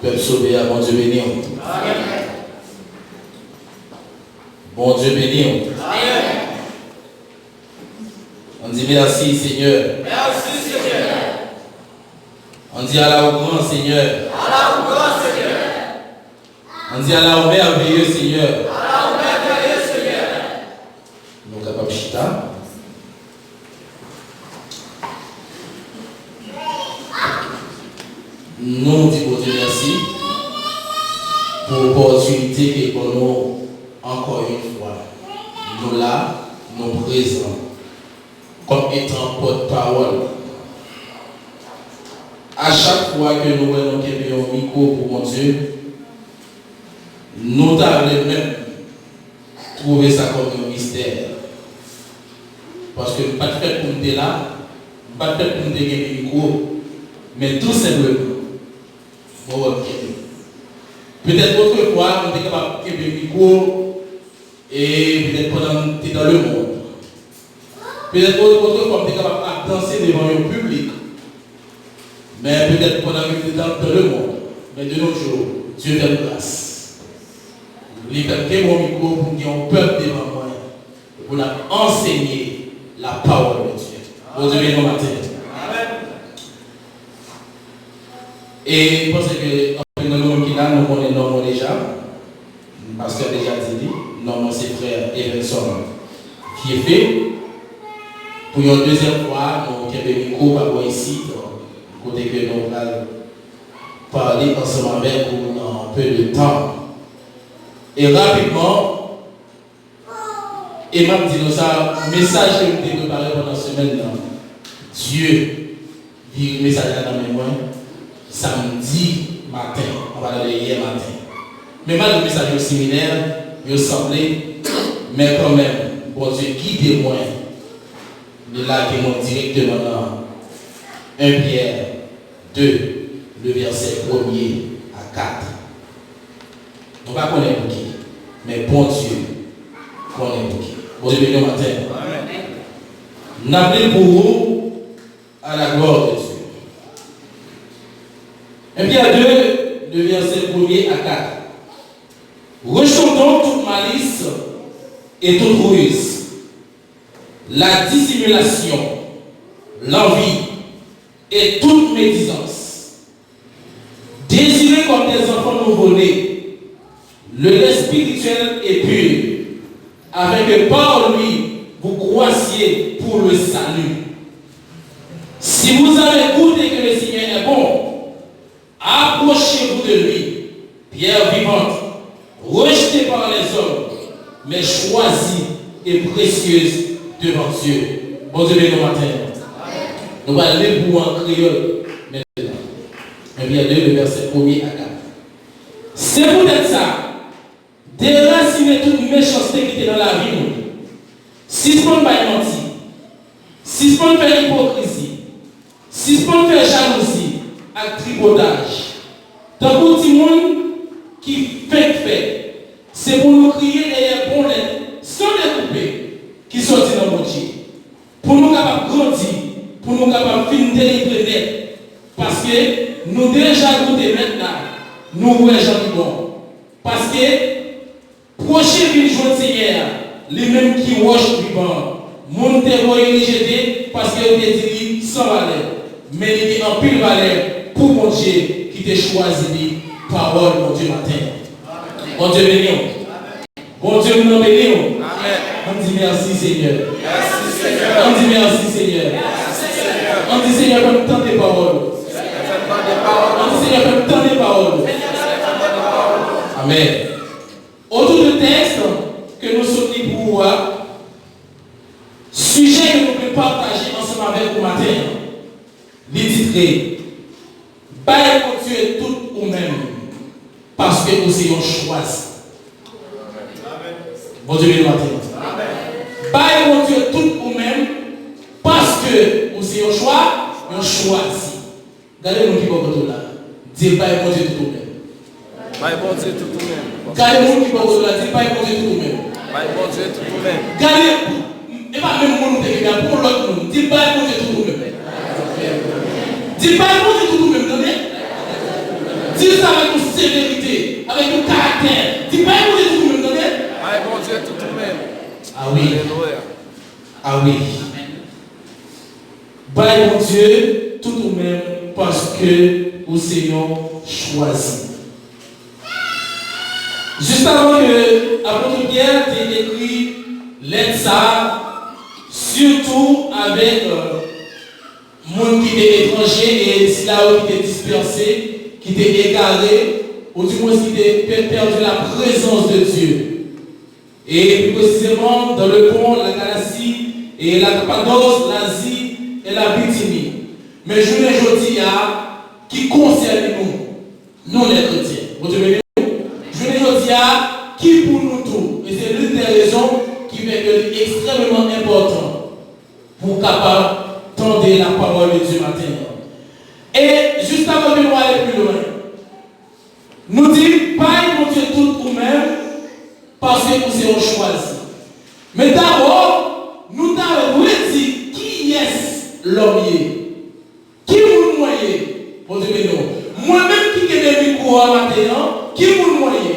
Peuple sauvé, à bon Dieu béni. Amen. Bon Dieu béni. Amen. On dit merci Seigneur. Merci Seigneur. On dit Allah au grand Seigneur. Allah au grand Seigneur. On dit Allah au merveilleux Seigneur. Allah au merveilleux Seigneur. Nous capables chita. Nous disons Dieu merci pour l'opportunité qui est pour nous encore une fois. Nous là, nous présents comme étant porte-parole. À chaque fois que nous voyons un micro pour mon Dieu, nous devons même trouver ça comme un mystère. Parce que pas de fait pour nous là, pas de fait pour nous un micro, mais tout simplement, peut-être autrefois, on était capable de faire un micro et peut-être pendant que tu es dans le monde. Peut-être autrefois, on était capable de danser devant un public. Mais peut-être pendant que tu es dans le monde. Mais de nos jours, Dieu fait grâce. Il fait mon micro pour qu'il y ait un peuple devant moi. Pour enseigner la parole de Dieu. Bon Dieu, béni matin. Et je pense que dans le monde qui là, nous connaissons déjà. Le pasteur déjà dit, non, c'est frère Everson qui est fait. Pour une deuxième fois, nous avons un micro par ici, côté que nous allons parler ensemble avec vous dans un peu de temps. Et rapidement, et m'a dit ça, message que vous avez préparé pendant la semaine, Dieu dit le message dans mes mains. Samedi matin, on va aller hier matin. Mais mal le message au séminaire, il semblait, mais quand même, bon Dieu, guidez-moi. De là qui monte directement dans 1 Pierre 2, le verset 1er à 4. On va connaître pour qui, mais bon Dieu, connaît pour qui. Bon Dieu, béni matin. N'appelez pour vous à la gloire de Dieu. 1 Pierre 2, le verset 1er à 4. Rejetons donc toute malice et toute ruse, la dissimulation, l'envie et toute médisance. Désirez comme des enfants nouveau-nés le lait spirituel et pur, afin que par lui vous croissiez pour le salut. Si vous avez goûté que le Seigneur est bon, approchez-vous de lui, pierre vivante, rejetée par les hommes, mais choisie et précieuse devant Dieu. Bon Dieu, béni matin. Nous allons aller pour en créole maintenant. Et bien, le verset 1er à 4. C'est peut-être ça. Déraciner toute méchanceté qui était dans la vie. Si ce n'est pas mentir, si ce n'est pas faire hypocrisie, si ce n'est pas faire jalousie, avec tripotage, dans tout le monde qui fait, c'est pour nous crier derrière bon lettres, sans les couper, qui sortent dans mon Dieu. Pour nous capables de grandir, pour nous capables de finir délivrer net. Parce que nous déjà goûté maintenant, nous voyons gens bon. Parce que prochain ville jour Seigneur, les mêmes qui rochent vivant, mon terreau est jeté parce que vous êtes dit sans valeur. Mais il est en pile valeur pour mon Dieu qui t'a choisi parole, mon Dieu matin. Bon Dieu béni. Bon Dieu nous béni. On dit merci Seigneur. Merci Seigneur. On dit merci Seigneur. Merci Seigneur. On dit Seigneur comme tant de paroles. On dit Seigneur comme tant de paroles. Amen. Autour de texte que nous sommes pour voir, sujet que nous pouvons partager ensemble avec vous matin, l'ititré, Bail pour Dieu tout ou même, parce que nous sommes choisis. Bon Dieu béni matin. Bail pour Dieu tout ou même, parce que nous sommes choisis. Regardez-nous qui va là. Dis bail pour Dieu tout ou même. Bail bon Dieu tout ou même. Regardez-nous qui va là. Dis bail pour Dieu tout ou même. Bail bon Dieu tout ou même. Regardez, et pas même mon nom, pour l'autre monde. Dis bail pour Dieu tout ou même. Dis bail pour Dieu tout ou même. Dis ça avec nous. sévérité, avec un caractère. Dis pas bon Dieu tout le monde, Aïe, bon Dieu, tout le même. Ah oui. Alléluia. Ah oui. Bye mon Dieu, tout ou même parce que vous ayons choisi. Juste avant que l'apôtre Pierre ait écrit lettre ça, surtout avec monde qui était étranger et là qui était dispersé, qui était égaré, ou du moins qui était perdu la présence de Dieu. Et plus précisément dans le pont, la Galatie et la Cappadoce, l'Asie et la Bithynie. Mais je ne dis à qui concerne nous les chrétiens. Vous devez je ne dis à qui pour nous tous. Et c'est l'une des raisons qui fait que c'est extrêmement important pour capable tendre la parole de Dieu matin. Et juste avant de nous aller plus loin, nous dit, pas mon Dieu tout ou même, parce que nous sommes choisis. Mais d'abord, nous avons dit qui est l'homme. Qui vous moyez? Moi-même qui ai des micros à matin, qui vous moyez?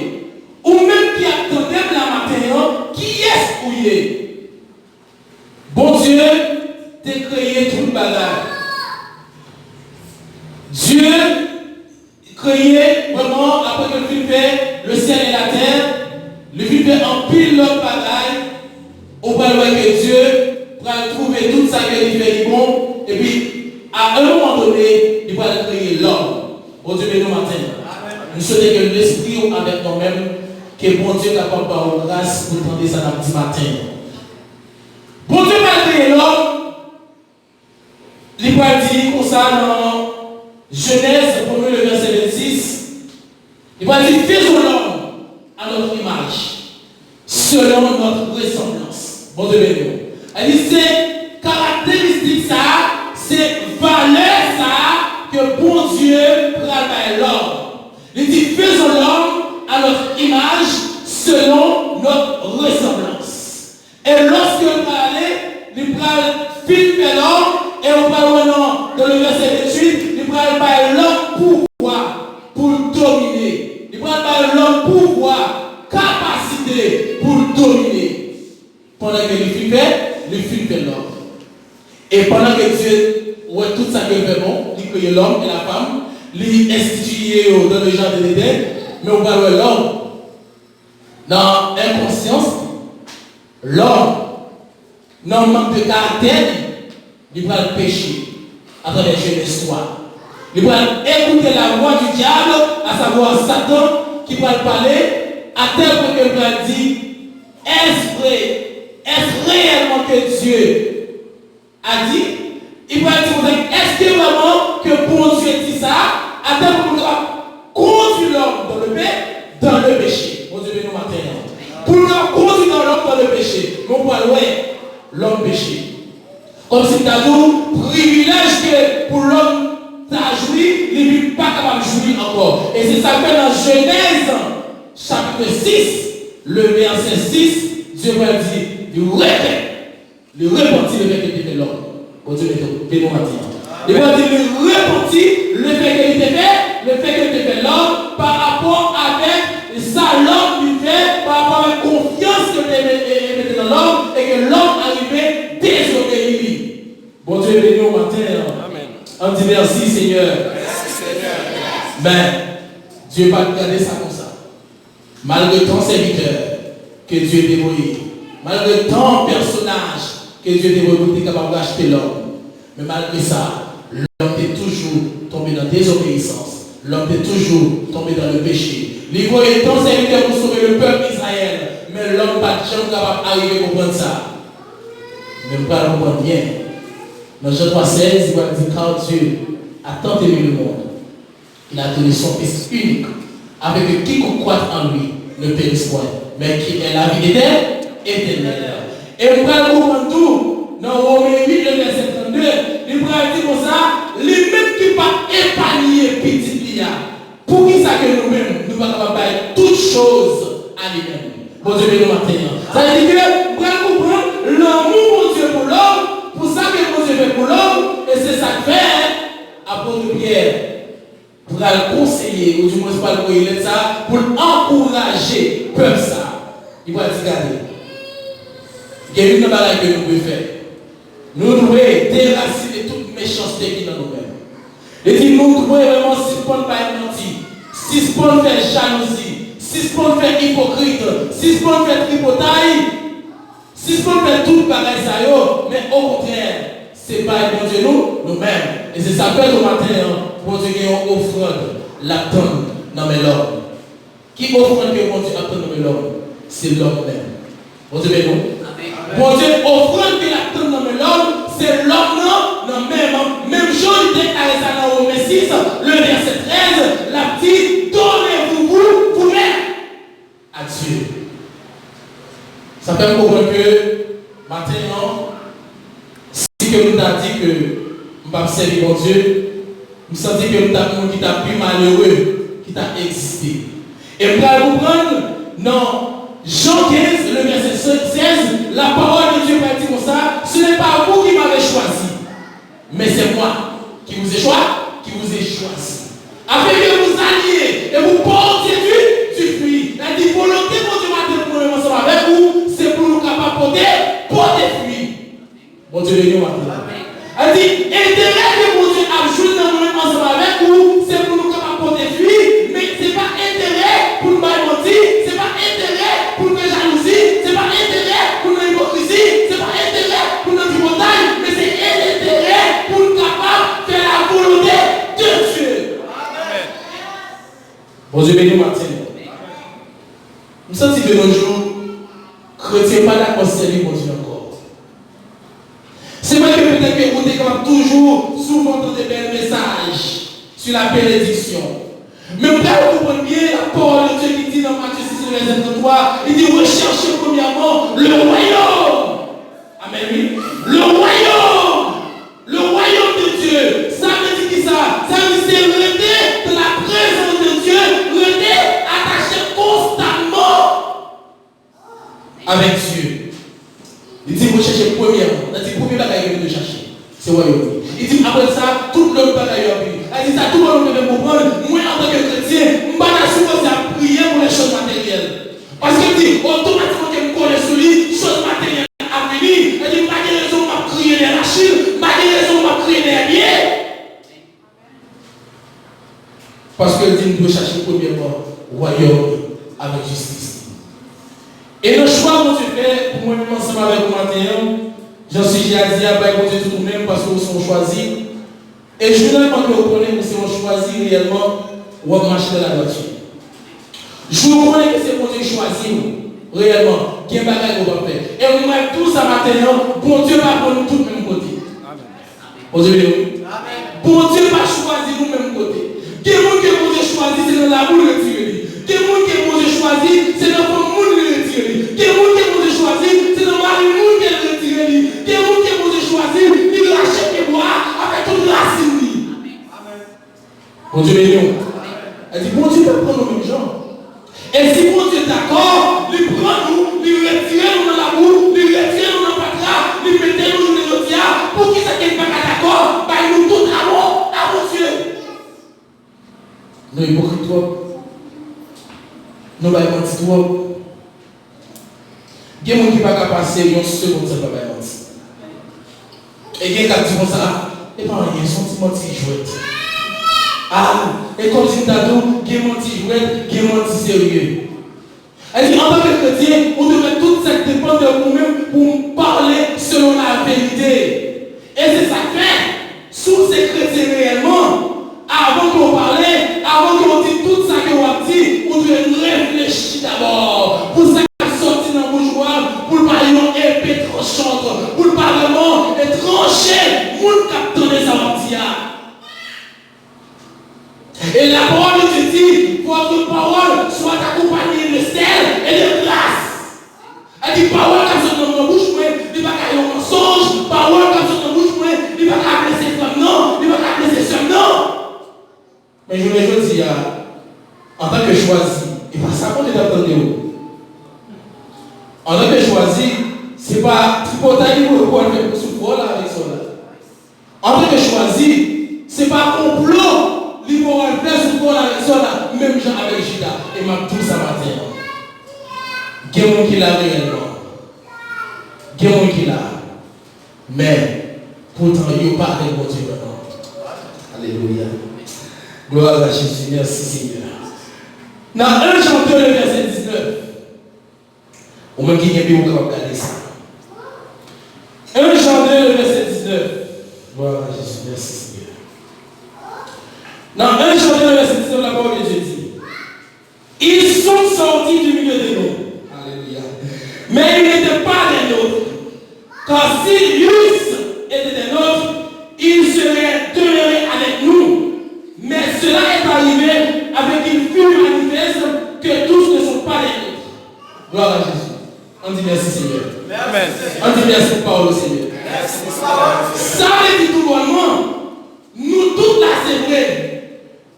Ou même qui attendait la matin, qui est-ce où est? Bon Dieu, t'es créé tout le bagage. Dieu créé vraiment après que tu fais le ciel et la terre. Le film fait en pile l'autre bagaille, on va voir que Dieu va trouver tout ça qu'il fait bon, et puis à un moment donné, il va créer l'homme. Bon Dieu, nous matin. Nous souhaitons que l'esprit avec nous-mêmes, que bon Dieu capable par grâce pour tenter ça dans le matin. Bon Dieu va créer l'homme, il va dire comme ça dans Genèse, le verset 26, il va dire faisons l'homme à notre image, selon notre ressemblance. Bon Dieu béni. Elle dit c'est caractéristique ça, c'est valeur ça que bon Dieu prend l'homme. Il dit faisons l'homme à notre image, selon notre ressemblance. Et lorsque on va aller, il prend filmer l'homme, et on va maintenant dans le verset 28, il prend l'homme pour dominer. Il prend l'homme pouvoir, capacité pour dominer. Pendant que le film fait l'homme. Et pendant que Dieu voit tout ça que fait bon, il crée l'homme et la femme, il institue dans le jardin d'Éden, mais on va voir l'homme. Dans l'inconscience, l'homme, dans le manque de caractère, il va le pécher à travers Genèse 3. Il va écouter la voix du diable, à savoir Satan, qui va parler, à tel point qu'il va dire, est-ce vrai? Est-ce réellement que Dieu a dit? Il va dire, est-ce que vraiment que bon Dieu dit ça? À tel point qu'il va conduire l'homme dans le péché. Bon Dieu, nous matin. Pour le conduire l'homme dans le péché. Mais on va l'homme péché. Comme si tu as dit, privilège que pour l'homme, t'as joui, il n'est pas capable de jouir encore. Et c'est ça que dans Genèse, chapitre 6, le verset 6, Dieu va dire, il repentit le fait qu'il était l'homme. Bon Dieu, bénis moi. Il va dire, il repentit le fait qu'il était fait, le fait qu'il était l'homme, par rapport avec ça, l'homme lui fait, par rapport à la confiance qu'il mettait dans l'homme, et que l'homme arrivait désobéir. Bon Dieu, bénis au matin. Amen. On dit merci Seigneur. Merci Seigneur. Mais Dieu va regarder ça comme ça. Malgré ton serviteur que Dieu t'a envoyé, malgré ton personnage que Dieu t'a envoyé pour être capable d'acheter l'homme, mais malgré ça, l'homme est toujours tombé dans la désobéissance. L'homme est toujours tombé dans le péché. Il voyait ton serviteur pour sauver le peuple d'Israël, mais l'homme n'a jamais capable d'arriver à comprendre ça. Même pas le comprendre bien. Dans Jean 3,16, il va dire car Dieu a tant aimé le monde, il a donné son Fils unique, avec quiconque croit en lui ne périsse point, mais qui est la vie éternelle. Et vous allez comprendre tout dans Romains 8, le verset 32, il va dire comme ça, les mêmes qui ne pas épargner petit lia, pour qui ça que nous-mêmes, nous ne pouvons pas faire toutes choses à lui-même. Bon Dieu, nous maintenant. Ça veut dire que vous allez comprendre l'amour de Dieu pour l'homme. Pour ça que Dieu fait pour l'homme, et c'est ça que fait apôtre Pierre pour le conseiller, ou du moins pas va le ça pour encourager le peuple ça. Il va dire, regardez, il y a une chose que nous pouvons faire. Nous devons déraciner toute méchanceté qui est dans nous-mêmes. Et dit, nous devons vraiment si on ne pas mentir, si on ne fait jalousie, si on ne fait hypocrite, si on ne fait tripotaille, si on ne fait tout pareil ça, mais au contraire, c'est pas bon Dieu nous-mêmes. Et c'est ça que le matin, bon Dieu qui est offrande, l'attendre dans mes l'homme. Qui offrande que bon Dieu attend dans mes l'homme? C'est l'homme même. Bon Dieu, mais non. Bon Dieu, offrande que l'attend dans mes l'homme, c'est l'homme non, même jour, il déclare ça dans Romains 6, le verset 13, la petite, donnez-vous vous-même à Dieu. Ça fait comprendre que maintenant, si que nous avons dit que nous ne pouvons pas servir mon Dieu, nous sentons que nous avons un monde qui t'a plus malheureux, qui t'a existé. Et pour vous prendre dans Jean 15, le verset 16, la parole de Dieu va dire comme ça, ce n'est pas vous qui m'avez choisi, mais c'est moi qui vous ai choisi. Afin que vous alliez et vous portiez du fruit. La volonté pour Dieu m'a pour nous ensemble avec vous, c'est pour nous capables de porter fruit. Bon Dieu béni maintenant. Elle dit, intérêt que mon Dieu a joué dans nous ensemble avec vous, c'est pour nous capables de porter fruit, mais ce n'est pas intérêt pour nous mentir, ce n'est pas intérêt pour nous jalousie, ce n'est pas intérêt pour nous hypocrisie, ce n'est pas intérêt pour nous tripotaille, mais c'est intérêt pour nous capables de faire la volonté de Dieu. Bon Dieu béni maintenant. Nous sommes de nos jours, chrétiens pas d'accord servir mon Dieu encore. C'est vrai que peut-être que vous êtes toujours souvent dans des belles messages sur la bénédiction. Mais vous devez comprendre bien la parole de Dieu qui dit dans Matthieu 6, verset 33, il dit recherchez premièrement le royaume. Amen, oui. Le royaume de Dieu. Ça veut dire qui ça? Ça veut dire c'est rester dans la présence de Dieu, rester attaché constamment avec Dieu. Il dit recherchez premièrement. Il dit premier bagage de chercher. C'est royaume. Il dit après ça, tout le bagage. Il dit ça, tout le monde peut comprendre. Moi en tant que chrétien, je ne suis pas supposé à prier pour les choses matérielles. Parce qu'il dit automatiquement que je connais sur lui, choses matérielles à venir. Il dit pas de raison de crier des machines, pas de raison de crier des biens. Parce qu'il dit nous devons chercher premièrement royaume avec justice. Et le choix que tu fais, pour moi-même ensemble avec vous maintenant, j'en suis déjà dit à Dieu tout nous-mêmes parce que nous sommes choisis. Et je voudrais pas que vous connaissiez que si on choisit réellement, on va marcher dans la voiture. Je vous connais que c'est pour Dieu choisir réellement, qui est bagage qu'on va faire. Et on va tout ça maintenant, bon Dieu va prendre nous tous même côté. Bon Dieu, bon Dieu va choisir nous même côté. Quel monde que bon Dieu choisit, c'est dans l'amour le retirer. Quel monde que bon Dieu choisit, c'est dans le monde le retirer. Quel monde que bon Dieu choisit, c'est dans le monde le retirer. Quel monde que bon Dieu choisit, il rachète les bois avec toute racine. Bon Dieu béni. Elle dit, bon Dieu peut prendre nos mêmes gens. Et si bon Dieu est d'accord, il prend nous, il retire nous dans l'amour, il retire nous dans le patras, il met nous dans les autres, pour qu'il ne soit pas d'accord, bah il nous donne amour à mon Dieu. Nous hypocrites trop. Nous mentis trop. Il y a des gens qui ne peuvent pas passer une seconde sans pas mentir. Et il y a des gens qui disent ça, et pas rien, sentiment de jouet. Ah, et comme si nous avons dit, menti jouet, qui menti sérieux. Elle dit, en tant que chrétien, on devrait tout ça dépendre de nous-mêmes pour parler selon la vérité. Et c'est ça que fait, sous ces chrétiens réellement, avant qu'on parle, avant qu'on dise tout ça qu'on a dit, on devrait réfléchir d'abord. Pour ça qu'on sortit dans le bourgeois, pour le parler en épée tranchante, pour le parlement et trancher, pour le capteur des avantias. Et la parole de Dieu dit, votre parole soit accompagnée de sel et de grâce. Elle dit, parole comme ça dans mon bouche, il va y avoir un mensonge, parole comme ça dans mon bouche, il va y avoir blesser femme, non, il va y avoir blesser soeur, non. Mais je voulais dire, en tant que choisi, et pas ça qu'on est entendu. En tant que choisi, ce n'est pas tripotaille pour le pouvoir faire pour souffrir là avec ça. En tant que choisi, ce n'est pas complot. Il faut faire ce qu'on a avec ça, même gens avec Judas, et m'a tout ça matin. Il y a des gens qui l'a réellement. Il y a des gens qui l'a. Mais, pourtant, il n'y a pas de bon Dieu maintenant. Alléluia. Gloire à Jésus. Merci Seigneur. Dans 1 Jean 2, le verset 19, au même qui est bien, vous pouvez regarder ça. 1 Jean 2, le verset 19. Gloire à Jésus. Merci Seigneur. Dans 1 Jean 2, le verset 19, la parole de Dieu dit, ils sont sortis du milieu de nous. Alléluia. Mais ils n'étaient pas des nôtres. Car s'ils eussent été des nôtres, ils seraient demeurés avec nous. Mais cela est arrivé avec une furie manifeste que tous ne sont pas des nôtres. Gloire à Jésus. On dit merci Seigneur. Amen. On dit merci pour parole au Seigneur. Merci. Ça veut dire tout bonnement, nous toutes là c'est vrai.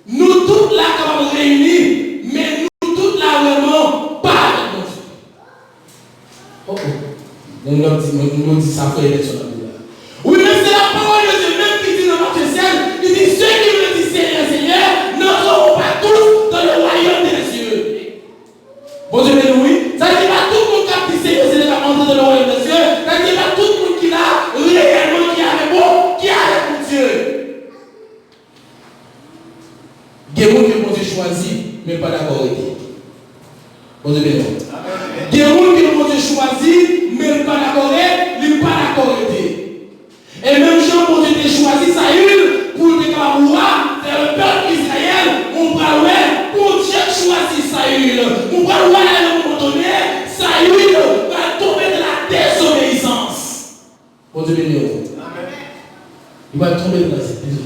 Nous toutes là quand on réunis, mais nous toutes là vraiment pas avec notre Dieu. Oh oh. Nous dit ça fait élection dans la Bible. Oui, mais c'est la parole de Dieu même qui dit dans Matthieu 7, il dit ceux qui me disent Seigneur, Seigneur, n'entreront pas tous dans le royaume des cieux. Bon Dieu, oui. Ça dit pas tout le monde qui a dit Seigneur, c'est pas entrer dans le royaume des cieux. Ça dit pas tout le monde qui l'a réellement, qui a avec bon, qui a avec mon Dieu. Il y a des gens que mon Dieu choisit, mais pas d'accord avec lui. Bon Dieu, il y a des gens que mon Dieu choisit, mais pas d'accord avec lui, pas d'accord avec lui. Et même Jean, mon Dieu, t'a choisi Saül pour le roi, c'est le peuple d'Israël. On va voir, pour Dieu choisit Saül. On va voir à un moment donné, Saül va tomber de la désobéissance. Bon Dieu, béni. Il va tomber de la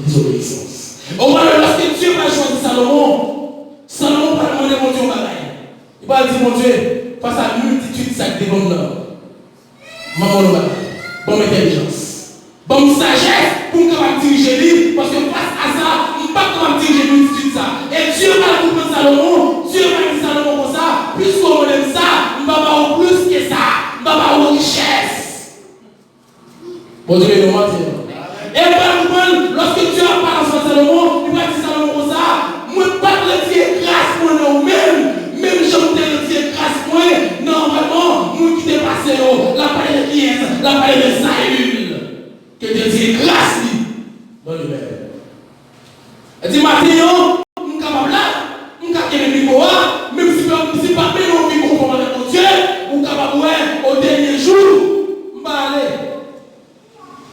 désobéissance. On va voir, lorsque Dieu va choisir Salomon, Salomon va demander mon Dieu au bagaille. Il va dire, mon Dieu, face à une multitude de sacs de bonnes là, maman le bagaille, bonne intelligence. Bonne sagesse pour me diriger lui, parce que face à ça, je ne peux pas diriger lui de ça. Et Dieu va couper Salomon, Dieu va dire Salomon comme ça, puisqu'on aime ça, je ne vais pas avoir plus que ça, je ne vais pas avoir richesse. Bon Dieu, nous mentir. Et lorsque Dieu a parlé à Salomon, il va dire Salomon comme ça, moi je ne peux pas le dire grâce pour nous-mêmes, même je ne le dire grâce pour nous, non vraiment, nous qui dépassons, la parole de qui est, la parole de Saül. Que Dieu dit grâce dans le même. Elle dit maintenant, nous sommes capables là, nous sommes capables de micro, même si pas bien nous vivons conforme avec mon Dieu, nous sommes capables au dernier jour, nous allons aller.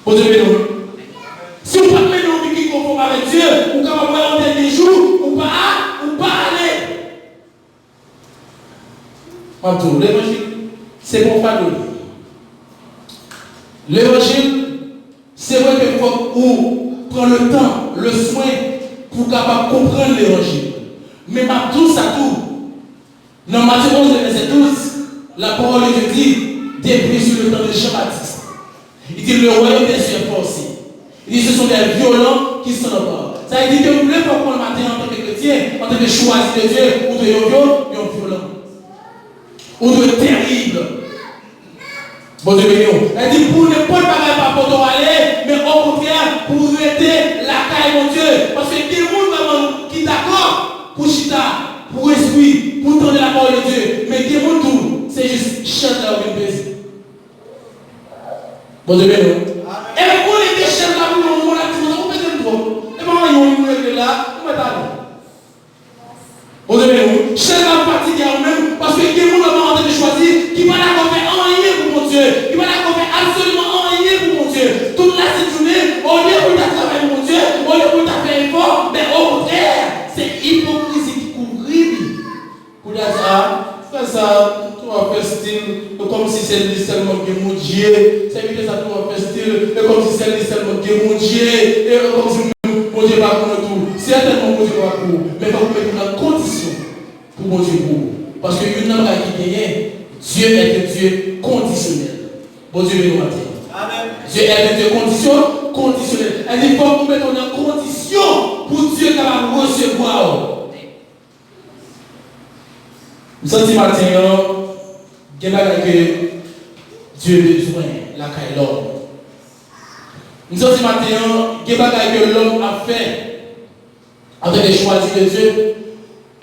Bon Dieu, si nous pas bien nous vivons conforme avec Dieu, nous sommes capables au dernier jour, nous pas aller. Maintenant, l'évangile, c'est pour pas de l'évangile. C'est vrai qu'il faut prendre le temps, le soin pour capable comprendre l'évangile. Mais ma tout ça tout. Dans Matthieu 11, verset 12, la parole de Dieu dit, depuis sur le temps de Jean-Baptiste. Il dit le royaume des cieux est forcé. Il dit ce sont des violents qui s'en emparent. Ça veut dire que vous voulez pas prendre le matin en tant que chrétien, en tant que choisi de Dieu, ou de yo-yo, ils sont violents. Ou de terribles. Bon Dieu béni. Elle dit pour ne pas le pour aller, mais au contraire, pour arrêter la caille, mon Dieu. Parce que des gens qui sont d'accord pour chita, pour esprit, pour entendre la parole de Dieu. Mais des gens tout, c'est juste chante là où il pèse. Bon Dieu béni. Et pour les déchets là, pour le monde, on peut trop. Et maman, ils ont là, on va aller. Bon Dieu béni. Chante là, fatigué même, parce que des gens ont envie de choisir qui va la faire en rien pour mon Dieu. Il va la faire absolument rien pour mon Dieu. Toute la journée, au lieu de travailler pour mon Dieu, au lieu de faire effort, mais au contraire, c'est hypocrisie qui couvre. Pour dire ça, fais ça, tu vas faire style, comme si c'est seulement que mon Dieu. C'est éviter ça, tu vas faire style, comme si c'est seulement que mon Dieu. Et comme si mon Dieu va pour tout. Certainement, mon Dieu va pour. Mais il faut mettre une condition pour mon Dieu pour. Parce que une homme qui gagne, Dieu est un Dieu conditionnel. Bon Dieu béni matin. Amen. Dieu est un Dieu conditionnel. Elle dit il faut vous mettre en condition pour Dieu qui va recevoir. Nous sommes dit matin, il y a que Dieu a besoin de la caille l'homme. Nous sommes dit matin, il y a que l'homme a fait en tant que choisi de Dieu.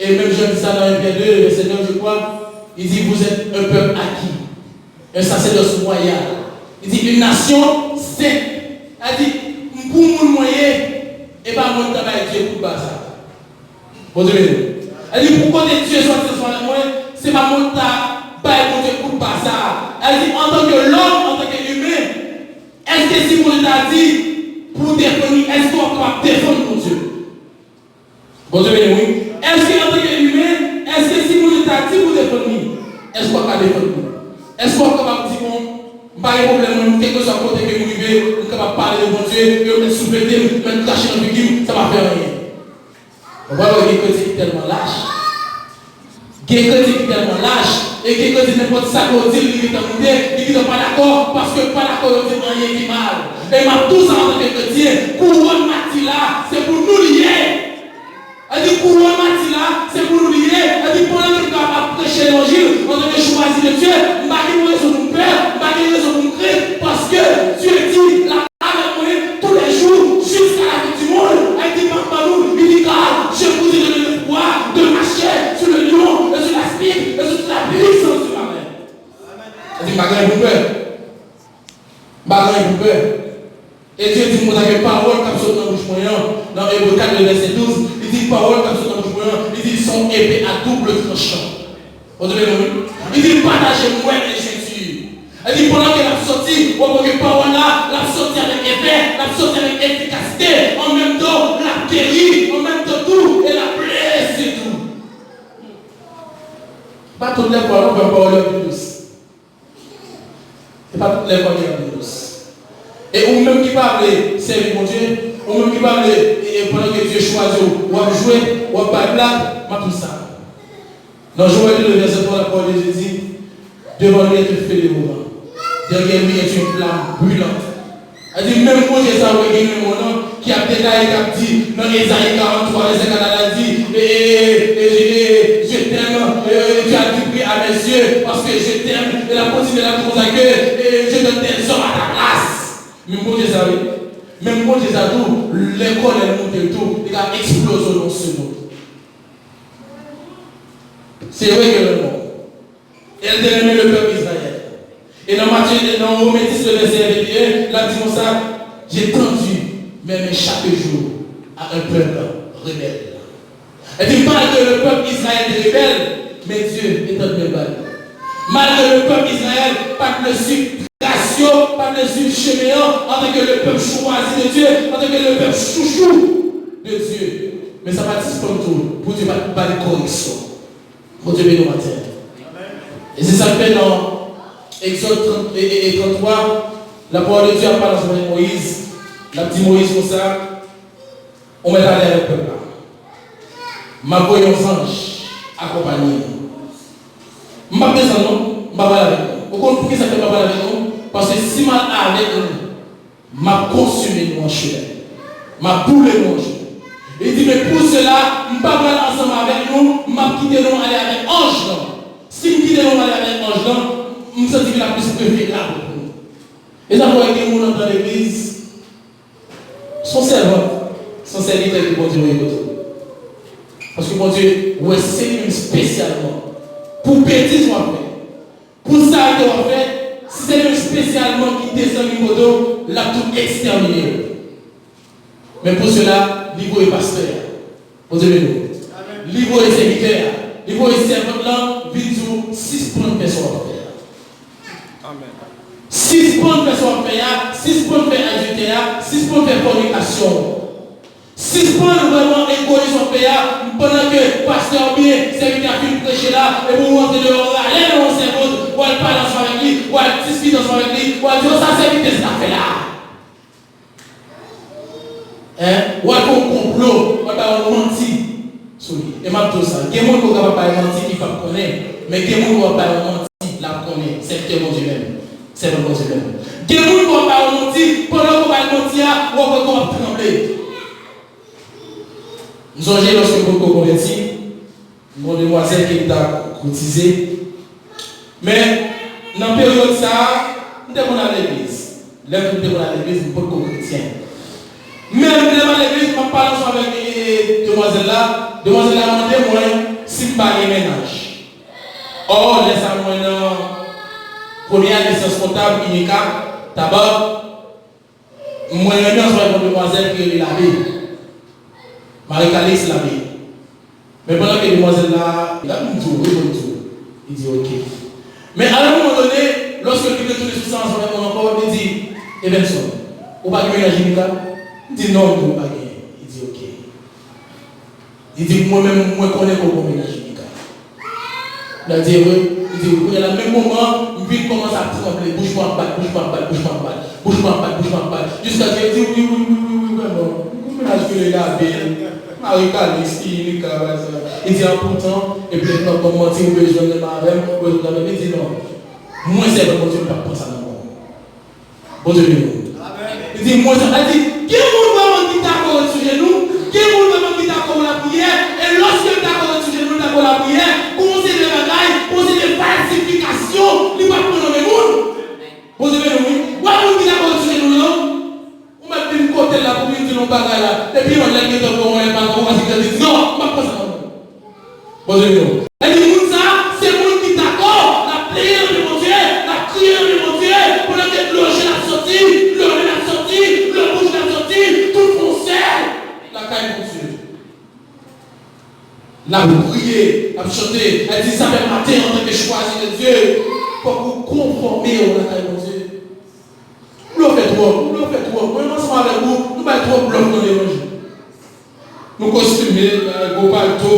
Et même je dis ça dans 1 Pierre 2, verset 9, je crois. Il dit, vous êtes un peuple acquis, un sacerdoce royal. Il dit, une nation sainte. Il dit, pour mon moyen, et pas mon travail, Dieu pour ça. Bon Dieu, elle dit, pourquoi Dieu soit moi, c'est pas mon travail, mon Dieu pour ça. Elle dit, en tant que l'homme, en tant qu'humain, est-ce que si mon t'a dit, pour défendre, est-ce qu'on va défendre mon Dieu? Bon Dieu, oui. Est-ce qu'en tant qu'humain, est-ce que si mon t'a dit pour défendre, est-ce qu'on va défendre? Est-ce qu'on va dire, pas de problème, quelque chose à côté que vous vivez, vous pouvez parler de mon Dieu, vous pouvez souffler, vous pouvez cacher dans le film, ça ne va faire rien. On va voir quelqu'un qui est tellement lâche. Quelqu'un qui est tellement lâche, et quelqu'un qui n'importe ça qu'on dit, il n'est pas d'accord, parce que pas d'accord, il dit rien qui mal. Et ma tout ça en tant que chrétien, couronne mati là, c'est pour nous lier. Elle dit couronne mati là, c'est pour nous lier. Elle dit pendant que nous avons prêché l'évangile, on devait choisir de Dieu, nous n'avons pas raison de nous perdre, nous n'avons pas raison de nous créer, parce que Dieu dit, la avec moi tous les jours, jusqu'à la fin du monde. Elle dit par nous, il dit car je vous ai donné le pouvoir de marcher sur le lion, et sur la spire, et sur toute la puissance de ma main. Elle dit, ma vous peur. Ma vous peur. Et Dieu dit, vous avez parole comme ça dans le bouche moyen, dans Hébreux 4, verset 12, il dit parole comme ça dans le bouche moyen, il dit, ils sont épées à double tranchant. Vous devez le il dit, partagez-moi et Jésus. Elle dit, pendant qu'elle a sorti, on voit que parole là, la sortie avec épée, la sortie avec efficacité, en même temps, la guérit, en même temps tout, et la blesse et tout. Pas toutes les paroles, on va parler plus douce. Et pas toutes les paroles plus douces. Et ou même qui parle, servir mon Dieu, ou même qui parle, et pendant que Dieu choisit, ou à jouer, ou à parler là, pas tout ça. Dans Joël le verset 3, la parole de Jésus, devant lui est un feu dévorant. Derrière lui est une flamme brûlante. Elle dit, même moi, j'ai ça, mon nom, qui a détaillé, qui a dit, dans Isaïe 43, verset 4, elle a dit, je t'aime, tu as du prix à mes yeux, parce que je t'aime, et la continue la chose à cœur, et je donne des hommes à ta place. Même pour Jésus, même pour Jésus, l'école est montée tout, il a explosé dans ce monde. C'est vrai que le monde. Elle dénomme le peuple Israël. Et dans Matthieu, dans Romains 10, le verset 21, là, dit ça, j'ai tendu, même chaque jour, à un peuple rebelle. Elle dit, malgré le peuple Israël est rebelle, mais Dieu est en même balle. Malgré le peuple Israël, pas de gracieux, pas de chemin, en tant que le peuple choisi de Dieu, en tant que le peuple chouchou de Dieu. Mais ça va disparaître tout, pour Dieu pas de correction. Pour Dieu béni au matin. Et c'est ça que fait dans Exode 33, la parole de Dieu a parlé avec Moïse. La petite Moïse comme ça, on met aller avec le peuple. Ma voyons ange accompagné. Je ne vais pas faire ça, non? Je ne vais pas avec nous. Pourquoi ça fait pas avec nous? Parce que si je suis avec nous, je consumé mon chemin. Je boule mon chemin. Il dit, mais pour cela, je ne vais pas aller ensemble avec nous, je vais quitter nous aller avec ange. Si je quitte nous aller avec ange, je me sens que la plus préférable pour nous. Et ça, vous voyez que nous dans l'église, son servant, son serviteur qui bon Dieu parce que mon Dieu, ouais, c'est spécialement. Pour bêtises, on va faire. Pour ça, on va faire. Si c'est lui spécialement qui descend du moto, l'a tout exterminé. Mais pour cela, l'Ivo est pasteur. Posez-le. L'Ivo est serviteur. L'Ivo est servant là, vidéo 6 points de personnes à faire. Amen. 6 points de personnes à faire, 6 points de faire adultère, 6 points de faire fornication. 6 points de vraiment égoïsme en PA, pendant que le pasteur bien, serviteur a pu prêcher là, et vous rentrez dehors, allez dans mon cerveau, ou elle parle ensemble avec lui, ou elle discute ensemble avec lui, ou elle dit, ça c'est vite, ça fait là. Hein? Ou elle fait un complot, ou elle va mentir sur lui. Et ma tout ça, il y a des gens qui ne peuvent pas mentir, qui ne peuvent pas connaître, mais il y a des gens qui ne peuvent pas mentir, la connaître, c'est le Dieu même. C'est le Dieu même. Il y a des gens qui ne peuvent pas mentir, pendant qu'on va mentir, on va trembler. Nous avons lorsque vous vous converti, mon demoiselle qui t'a cotisé. Mais dans la période ça, nous sommes à l'église. Là, nous sommes à l'église, nous sommes pas chrétiens. Même à l'église, je parle avec demoiselle là, a demandé moi, si je pas de ménage. Or, les amours, première licence comptable, INICA, d'abord, moi, je suis une demoiselle qui est l'abbé. Marie-Calix l'abbé. Mais pendant que demoiselle là, il a dit, il dit ok. Mais à un moment donné, lorsque il est tourné sur ça encore, il dit, Evenson, vous ne pouvez pas gagner INICA? Il dit non, vous ne pouvez pas gagner. Il dit ok. Il dit moi-même, moi je connais comment ménager INICA. Il a dit oui. Il dit oui. Et à même moment, il commence à trembler, bouge-moi en bas, bouge-moi en bas, bouge-moi en bas, bouge-moi en bas, bouge-moi en bas. Jusqu'à ce qu'il dit oui, vraiment. Comment est-ce que il a bien? Marie-Calix, INICA, il dit pourtant, et puis il a commencé à besoin de ma mère, il dit non. Moi, c'est vraiment Dieu, pas pour ça d'abord. Bon Dieu, il dit moi, ça dit, qui est vraiment qui d'accord sur genou? Qui est vraiment qui d'accord la prière? Et lorsque tu d'accord sur genou, d'accord la prière, commencez des bagailles, commencez des falsifications, il va prendre le monde. Bon Dieu, oui. Ou est-ce qui d'accord sur genou, non? On m'a dit une côté là pour lui dire non bagaille là. Et puis on l'a dit que on est pas on va dire non, pas pour ça. Bon Dieu. Elle dit ça, c'est monde qui d'accord, la prière de mon Dieu, la prière de mon Dieu, pour le loger la sortie, le la sortie, le bouge la sortie, tout fonctionne. La caille mon Dieu. La prier, la chanter, elle dit ça fait matin en tant que choisir de Dieu pour vous conformer au la caille mon Dieu. Vous le faites trop, moi ensemble avec vous, nous mettons trop bloc dans l'évangile. Nous costumés, gros palto,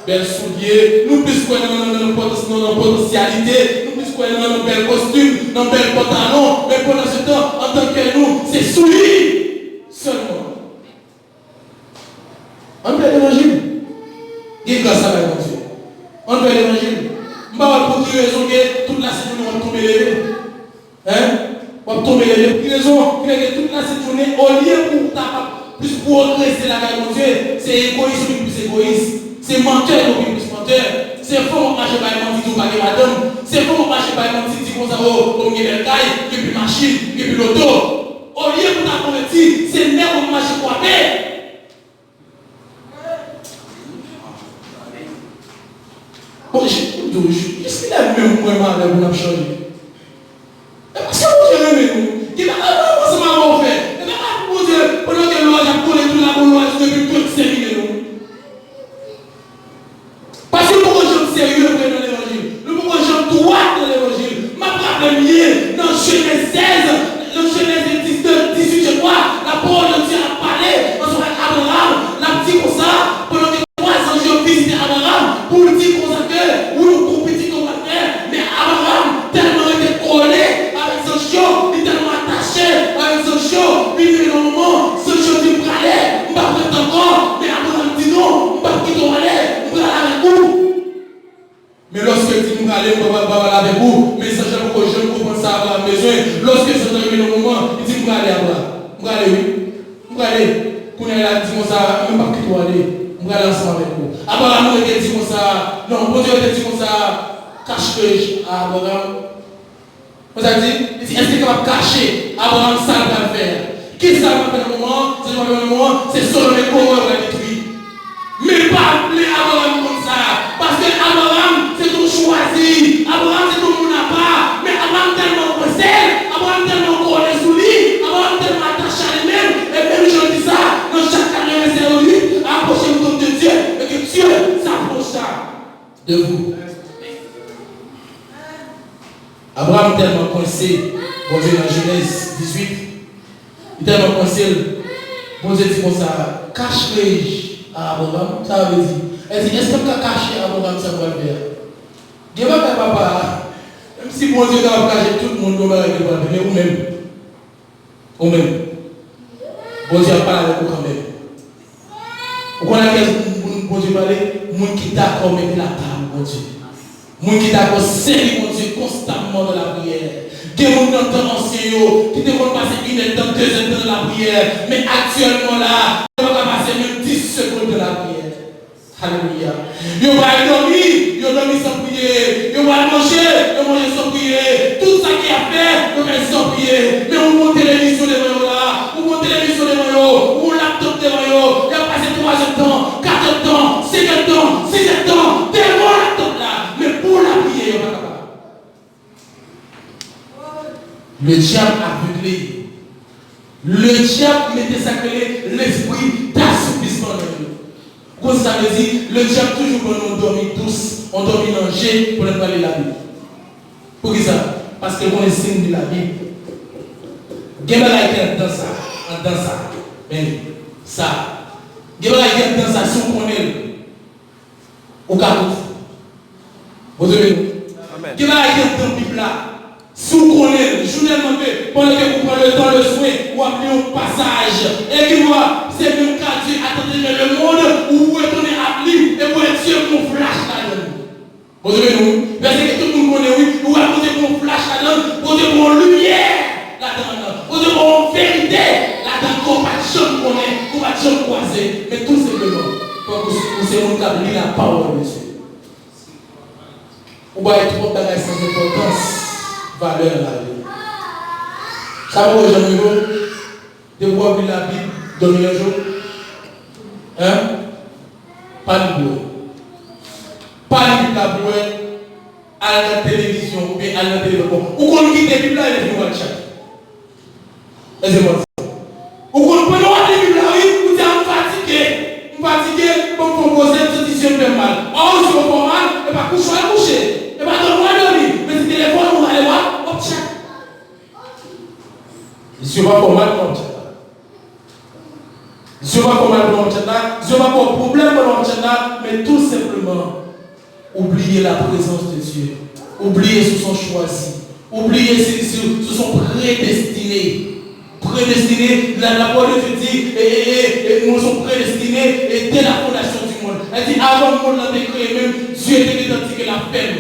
bel soulier, nous plus quoi dans notre potentialité, nous plus quoi dans nos belles costumes, dans nos belles pantalons, mais pendant ce temps, en tant que nous, c'est souillé seulement. On fait l'évangile. Dis grâce à mon Dieu. On fait l'évangile. Je ne vais pas pour dire raison que toute la saison on va tomber les mains. Hein? On va tomber les mains. Raison que toute la saison, au lieu pour ta plus pour agresser la gueule de Dieu, c'est égoïste plus égoïste. C'est menteur plus menteur. C'est faux, marcher par un petit tout par madame. C'est faux, marcher par un petit comme ça, comme il y a des cailles, et puis machine, et puis l'auto. Au lieu pour ta convertir, c'est nerf pour marcher pour paix. Bon, qu'est-ce qu'il a même vraiment avec vous changer? Parce que vous avez nous. Il va comment faire? Mon Dieu, pendant que l'on a collé tout la loi depuis toute série de nous. Parce que pourquoi je suis sérieux dans l'évangile? Pourquoi je suis droit dans l'évangile? Ma problème liée dans Genèse 16, dans Genèse 18, je crois, la parole de Dieu a parlé, on serait Abraham, la dit comme ça, pendant que 3 ans je visité Abraham, pour le dire comme ça que, oui, on compétit comme ça faire, mais Abraham tellement été collé avec son chiot, il est tellement attaché avec son chiot, il est dans le moment, ce chiot dit, m'aller, on va prendre encore, mais Abraham dit non, on va quitter, on va aller, on va aller avec vous. Mais lorsque tu me aller, on va aller avec vous, mais ça, je comprends ça à la maison. Lorsque ça arrive le moment, il dit, on va aller à moi. On va aller, oui. On va aller. Quand on est là, dit ça, même pas quitter, on va aller. On va aller ensemble avec vous. Abraham, on était dit comme ça. Non, bon Dieu, on était dit comme ça. Cache-le à Abraham. Vous avez dit, est-ce qu'il est capable de cacher Abraham, ça va faire? Qui ça va faire le moment? C'est seulement les corps qui va détruire. Mais pas appeler Abraham comme ça. Parce que Abraham, c'est ton choisi. Abraham, c'est ton monde à part. Mais Abraham tellement pressé, Abraham tellement collé sous lui, Abraham tellement attaché à lui-même. Et même je dis ça, dans chaque carrière, c'est lui, approchez-vous de Dieu. Et que Dieu s'approcha de vous. Abraham tellement coincé, bon Dieu, dans Genèse 18, il est tellement coincé, bon Dieu dit comme ça, cache-les à Abraham, ça veut dire. Elle dit, est-ce que tu as caché Abraham, ça va le faire? Je ne vais pas papa, même si bon Dieu a caché tout le monde, mais vous-même, vous-même, bon Dieu a parlé avec vous quand même. Vous connaissez que bon Dieu parle, monde qui d'accord mettre la table, bon Dieu. Moun qui d'accord sérieux mon Dieu constamment dans la prière. Des gens dans ton ancien qui te vont passer 1 heure, 2 heures dans la prière. Mais actuellement là, on va passer même 10 secondes de la prière. Alléluia. Ils vont dormir sans prier. Ils vont manger sans prier. Tout ça qui a fait, ils vont sans prier. Mais on monte l'émission devant là. On monte l'émission devant eux. On laptop devant eux. Il a passé 3 ans, 4 ans, 5 ans, 6 ans. Le diable aveuglé. Le diable mettait ça que l'esprit d'assoupissement dans nous. Comme ça veut dire, le diable toujours quand on dormit tous, on dormit dans le jet pour ne pas lire la Bible. Pour qui ça? Parce que on est signe de la Bible. Il y a des dans ça. Mais ça. Il y a des dans ça, si on connaît. Au cas où. Vous avez vu? Il y a des dans la Bible là. Si vous connaissez, journellement, pendant que vous prenez le temps, le soin, vous appelez un passage. Et qui voit, c'est même cas Dieu attendez le monde où vous retournez à lui et vous êtes sûr qu'on flash là-dedans. Vous avez vu? Parce que tout le monde connaît, oui, vous avez qu'on flash là-dedans, vous avez qu'on lumière là-dedans, vous avez qu'on vérité là-dedans, qu'on va jamais connaître, qu'on va jamais croiser. Mais tout simplement, pour que c'est mon cas, lire la parole de Dieu. Vous voyez trop de choses sans importance. Valeur la vie. Ça va vous jamais de voir la Bible dormir un jour? Hein? Pas de bois. Pas de la bois à la télévision ou bien à la télévision. Ou qu'on quitte la Bible là et les films chat. Laissez-moi ça. Ou qu'on peut voir la Bible là, oui, vous êtes fatigué, pour poser une situation de mal. Oh, je me mal, et pas coucher. Et pas dormir dormir. Mais si téléphone, vous allez voir, hop, chat. Je ne vais pas pour mal pour le chat. Je ne vais pas pour mal pour le chat. Je ne vais pas pour problème pour le chat. Mais tout simplement, oublier la présence de Dieu. Oublier ce sont choisis. Oublier ce sont prédestinés. Prédestinés, la parole de Dieu dit, et nous sommes prédestinés et dès la fondation du monde. Elle dit, avant le monde l'a créé même, Dieu était identique à la peine.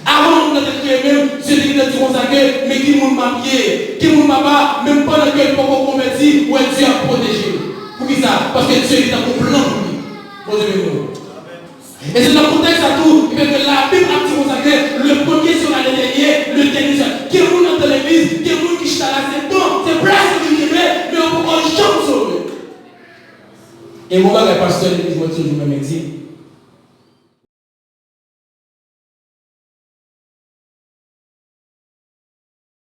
Avant de nous créer même, Dieu était identique comme ça que, mais qui m'a pied, qui m'a pas, même pendant que le peuple converti, où Dieu a protégé. Pour qui ça? Parce que Dieu est un plan pour lui. Et c'est dans le contexte à tout, que la Bible a dit comme ça que le premier sera le dernier, le dernier sera. Qui est monde dans l'église, qui est monde qui chita là, c'est bon, c'est place qui est mais on peut pas jamais sauver. Et moi, le pasteur de l'église, moi, toujours même dit,